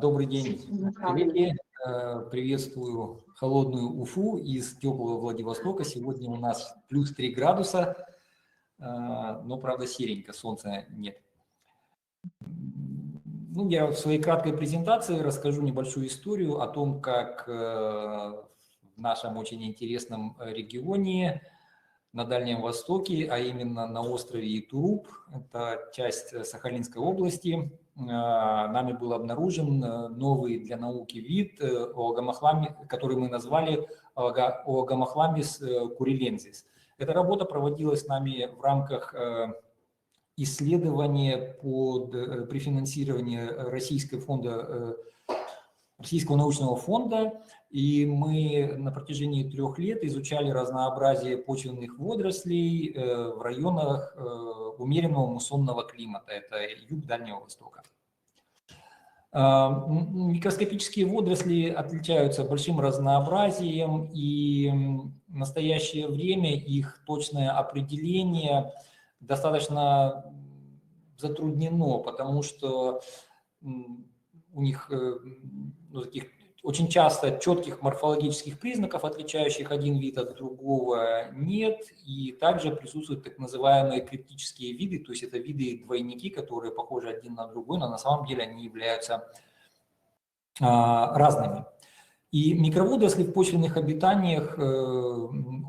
Добрый день, коллеги. Приветствую холодную Уфу из теплого Владивостока. Сегодня у нас плюс 3 градуса, но, правда, серенько, солнца нет. Ну, я в своей краткой презентации расскажу небольшую историю о том, как в нашем очень интересном регионе на Дальнем Востоке, а именно на острове Итуруп, это часть Сахалинской области, нами был обнаружен новый для науки вид Оогамохламис, который мы назвали Оогамохламис куриленсис. Эта работа проводилась нами в рамках исследования при финансировании Российского научного фонда, и мы на протяжении 3 лет изучали разнообразие почвенных водорослей в районах умеренного муссонного климата, это юг Дальнего Востока. Микроскопические водоросли отличаются большим разнообразием, и в настоящее время их точное определение достаточно затруднено, потому что у них таких очень часто четких морфологических признаков, отличающих один вид от другого, нет. И также присутствуют так называемые криптические виды, то есть это виды-двойники, которые похожи один на другой, но на самом деле они являются разными. И микроводоросли в почвенных обитаниях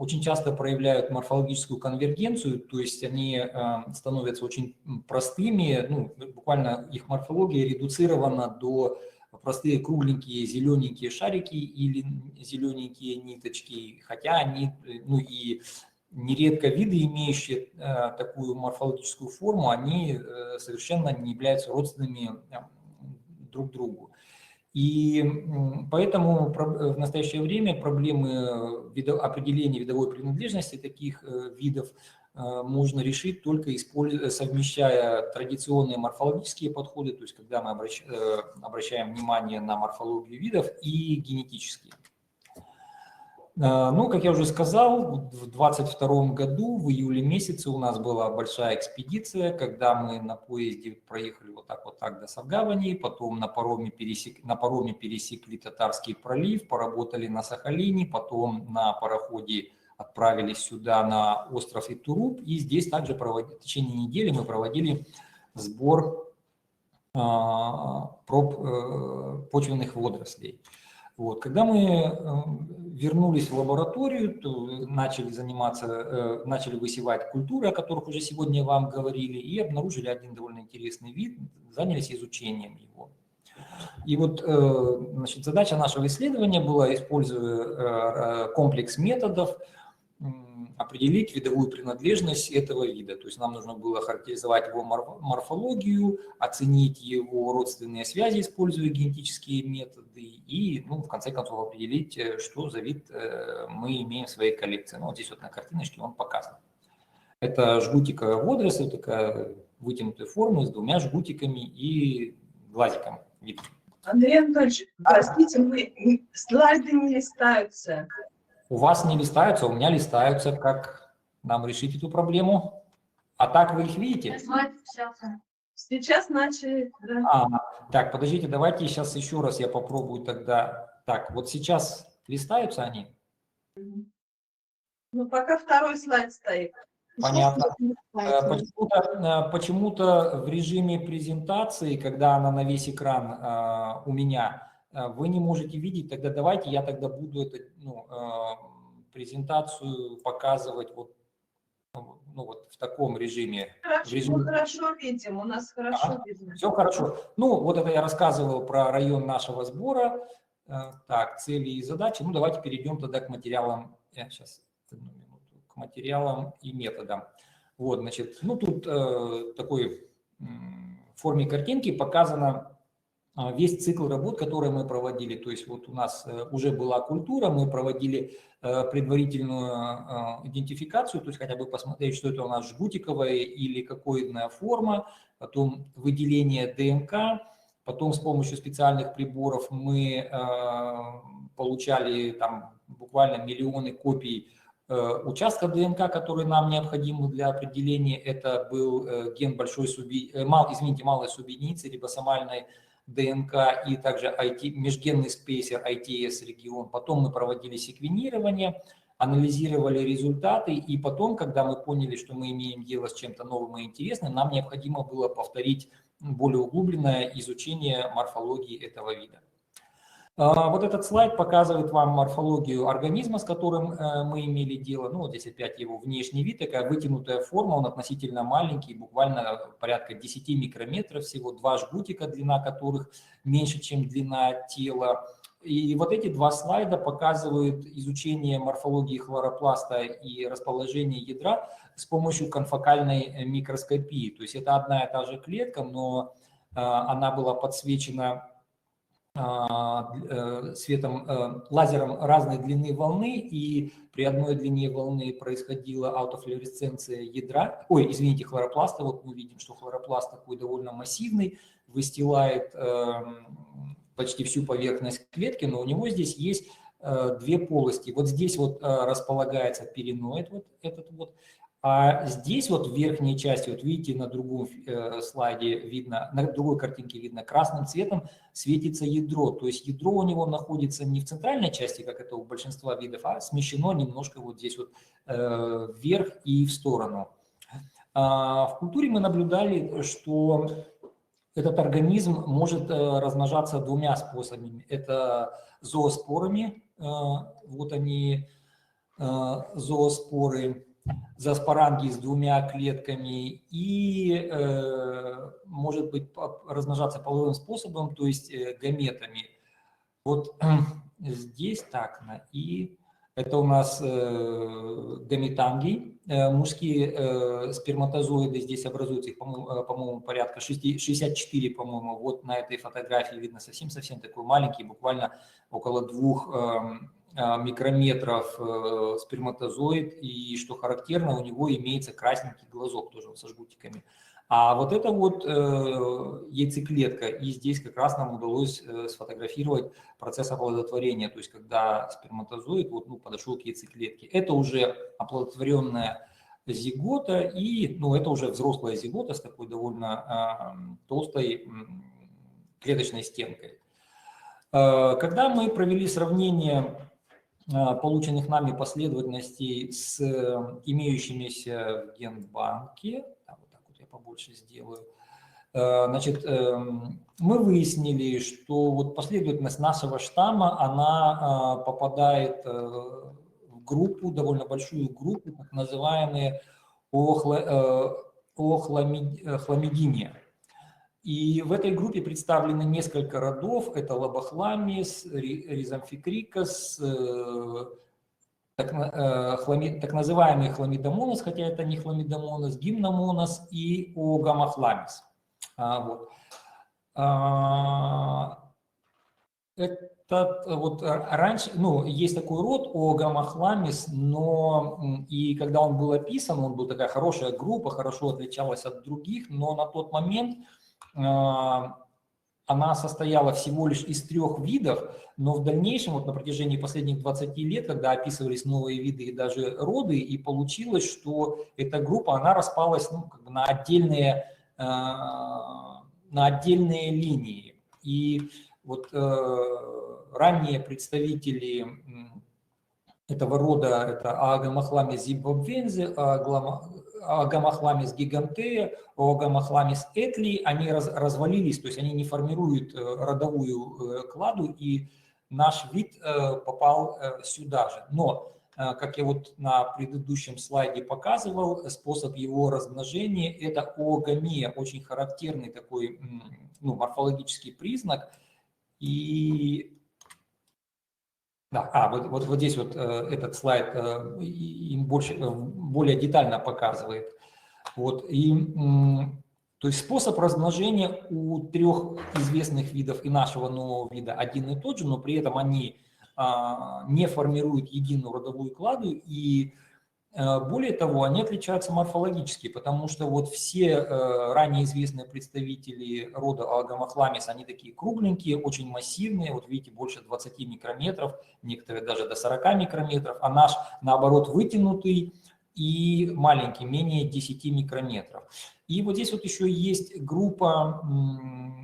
очень часто проявляют морфологическую конвергенцию, то есть они становятся очень простыми, буквально их морфология редуцирована до простые кругленькие зелененькие шарики или зелененькие ниточки, хотя они, и нередко виды, имеющие такую морфологическую форму, они совершенно не являются родственными друг другу. И поэтому в настоящее время проблемы определения видовой принадлежности таких видов можно решить только совмещая традиционные морфологические подходы, то есть когда мы обращаем внимание на морфологию видов, и генетические. Как я уже сказал, в 2022 году, в июле месяце у нас была большая экспедиция, когда мы на поезде проехали вот так до Савгавани, потом на пароме пересекли Татарский пролив, поработали на Сахалине, потом на пароходе отправились сюда, на остров Итуруп, и здесь также в течение недели мы проводили сбор проб почвенных водорослей. Вот. Когда мы вернулись в лабораторию, то начали высевать культуры, о которых уже сегодня вам говорили, и обнаружили один довольно интересный вид, занялись изучением его. И вот задача нашего исследования была, используя комплекс методов, определить видовую принадлежность этого вида. То есть нам нужно было характеризовать его морфологию, оценить его родственные связи, используя генетические методы, и, в конце концов, определить, что за вид мы имеем в своей коллекции. Вот здесь вот на картиночке он показан. Это жгутиковая водоросль, такая вытянутая форма с 2 жгутиками и глазиком. Андрей Анатольевич, простите, слайды не листаются. У вас не листаются, у меня листаются. Как нам решить эту проблему? А так вы их видите? Сейчас начали. Да. Так, подождите, давайте сейчас еще раз я попробую тогда. Так, вот сейчас листаются они? Пока второй слайд стоит. Понятно. Почему-то в режиме презентации, когда она на весь экран у меня, вы не можете видеть, тогда давайте я тогда буду эту презентацию показывать вот в таком режиме. Мы хорошо видим, у нас хорошо видно. Все хорошо. Вот это я рассказывал про район нашего сбора. Так, цели и задачи. Давайте перейдем тогда к материалам. Сейчас, одну минуту. К материалам и методам. Вот, значит, тут такой в форме картинки показано весь цикл работ, которые мы проводили. То есть вот у нас уже была культура, мы проводили предварительную идентификацию, то есть хотя бы посмотреть, что это у нас жгутиковая или какоидная форма, потом выделение ДНК, потом с помощью специальных приборов мы получали там буквально миллионы копий участка ДНК, который нам необходим для определения. Это был ген малой субъединицы рибосомальной ДНК и также межгенный спейсер ITS-регион. Потом мы проводили секвенирование, анализировали результаты, и потом, когда мы поняли, что мы имеем дело с чем-то новым и интересным, нам необходимо было повторить более углубленное изучение морфологии этого вида. Вот этот слайд показывает вам морфологию организма, с которым мы имели дело. Ну, вот здесь опять его внешний вид, такая вытянутая форма, он относительно маленький, буквально порядка 10 микрометров всего, 2 жгутика, длина которых меньше, чем длина тела. И вот эти два слайда показывают изучение морфологии хлоропласта и расположение ядра с помощью конфокальной микроскопии. То есть это одна и та же клетка, но она была подсвечена светом, лазером разной длины волны, и при одной длине волны происходила аутофлуоресценция ядра, хлоропласта. Вот мы видим, что хлоропласт такой довольно массивный, выстилает почти всю поверхность клетки, но у него здесь есть две полости. Вот здесь вот располагается периноид, вот этот вот, а здесь вот в верхней части, вот видите, на другом слайде видно, на другой картинке видно, красным цветом светится ядро. То есть ядро у него находится не в центральной части, как это у большинства видов, а смещено немножко вот здесь вот вверх и в сторону. В культуре мы наблюдали, что этот организм может размножаться двумя способами. Это зооспорами, вот они, зооспоры, зооспоранги с двумя клетками, и может быть размножаться половым способом, то есть гаметами. Вот здесь так, и это у нас гаметанги, мужские сперматозоиды, здесь образуются их, по-моему, порядка 64, по-моему, вот на этой фотографии видно совсем-совсем такой маленький, буквально около 2 микрометров сперматозоид, и что характерно, у него имеется красненький глазок тоже со жгутиками. А вот это вот яйцеклетка, и здесь как раз нам удалось сфотографировать процесс оплодотворения, то есть когда сперматозоид подошел к яйцеклетке. Это уже оплодотворенная зигота, и это уже взрослая зигота с такой довольно толстой клеточной стенкой. Когда мы провели сравнение полученных нами последовательностей с имеющимися в генбанке, побольше сделаю. Значит, мы выяснили, что вот последовательность нашего штамма, она попадает в группу, довольно большую группу, так называемые охламидиния. И в этой группе представлены несколько родов. Это лобохламис, ризомфикрикас, так называемый хламидомонас, хотя это не хламидомонас, гимномонас и огамохламис. Вот. Этот вот раньше, есть такой род огамохламис, но и когда он был описан, он был такая хорошая группа, хорошо отличалась от других, но на тот момент она состояла всего лишь из 3 видов, но в дальнейшем, вот на протяжении последних 20 лет, когда описывались новые виды и даже роды, и получилось, что эта группа, она распалась на отдельные линии. И вот ранние представители этого рода, это Агамохламис зимбабвензе, Агамохламис гигантея, Агамохламис этли, они развалились, то есть они не формируют родовую кладу, и наш вид попал сюда же. Но, как я вот на предыдущем слайде показывал, способ его размножения – это оогамия, очень характерный такой морфологический признак. И да, вот здесь вот этот слайд им более детально показывает. Вот, то есть способ размножения у 3 известных видов и нашего нового вида один и тот же, но при этом они не формируют единую родовую кладу, и более того, они отличаются морфологически, потому что вот все ранее известные представители рода Агамохламис, они такие кругленькие, очень массивные, вот видите, больше 20 микрометров, некоторые даже до 40 микрометров, а наш, наоборот, вытянутый и маленький, менее 10 микрометров. И вот здесь вот еще есть группа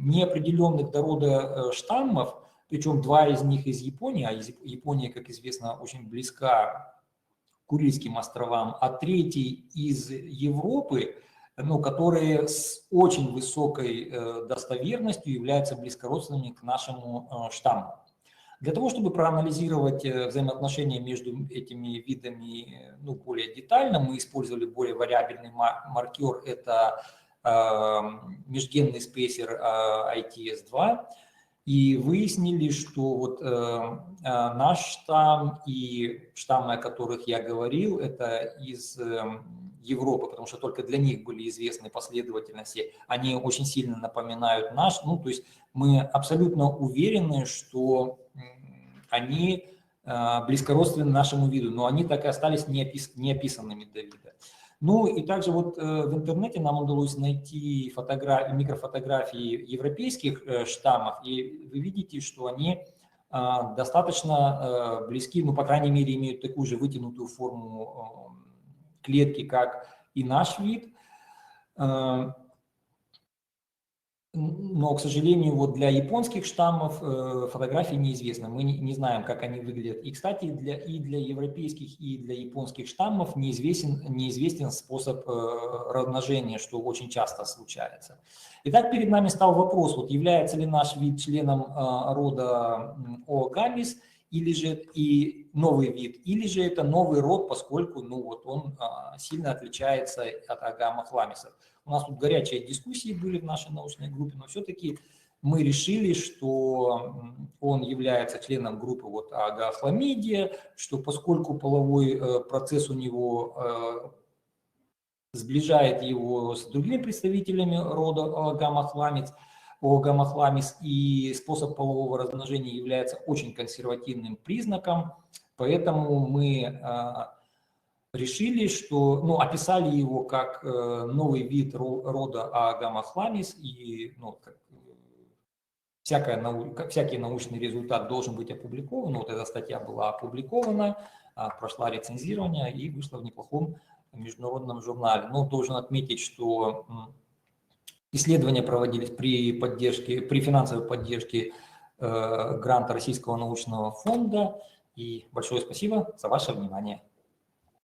неопределенных до рода штаммов, причем 2 из них из Японии, а Япония, как известно, очень близка к Курильским островам, а 3 из Европы, ну, которые с очень высокой достоверностью являются близкородственными к нашему штамму. Для того, чтобы проанализировать взаимоотношения между этими видами, ну, более детально, мы использовали более вариабельный маркер, это межгенный спейсер ITS-2, и выяснили, что вот наш штамм и штаммы, о которых я говорил, это из Европы, потому что только для них были известны последовательности, они очень сильно напоминают наш, ну, то есть мы абсолютно уверены, что они близкородственны нашему виду, но они так и остались неописанными до вида. Ну и также вот в интернете нам удалось найти микрофотографии европейских штаммов, и вы видите, что они достаточно близки, ну, по крайней мере, имеют такую же вытянутую форму клетки, как и наш вид. Но, к сожалению, вот для японских штаммов фотографии неизвестны. Мы не знаем, как они выглядят. И, кстати, и для европейских, и для японских штаммов неизвестен способ размножения, что очень часто случается. Итак, перед нами стал вопрос, вот, является ли наш вид членом рода Oogamys, или же и новый вид, или же это новый род, поскольку, ну, вот он сильно отличается от агамохламисов. У нас тут горячие дискуссии были в нашей научной группе, но все-таки мы решили, что он является членом группы вот Агахламидия, что поскольку половой процесс у него сближает его с другими представителями рода Oogamохламис, и способ полового размножения является очень консервативным признаком, поэтому мы решили, что, ну, описали его как новый вид рода Oogamохламис, и, ну, всякий научный результат должен быть опубликован. Вот эта статья была опубликована, прошла рецензирование и вышла в неплохом международном журнале. Но должен отметить, что исследования проводились при финансовой поддержке гранта Российского научного фонда. И большое спасибо за ваше внимание.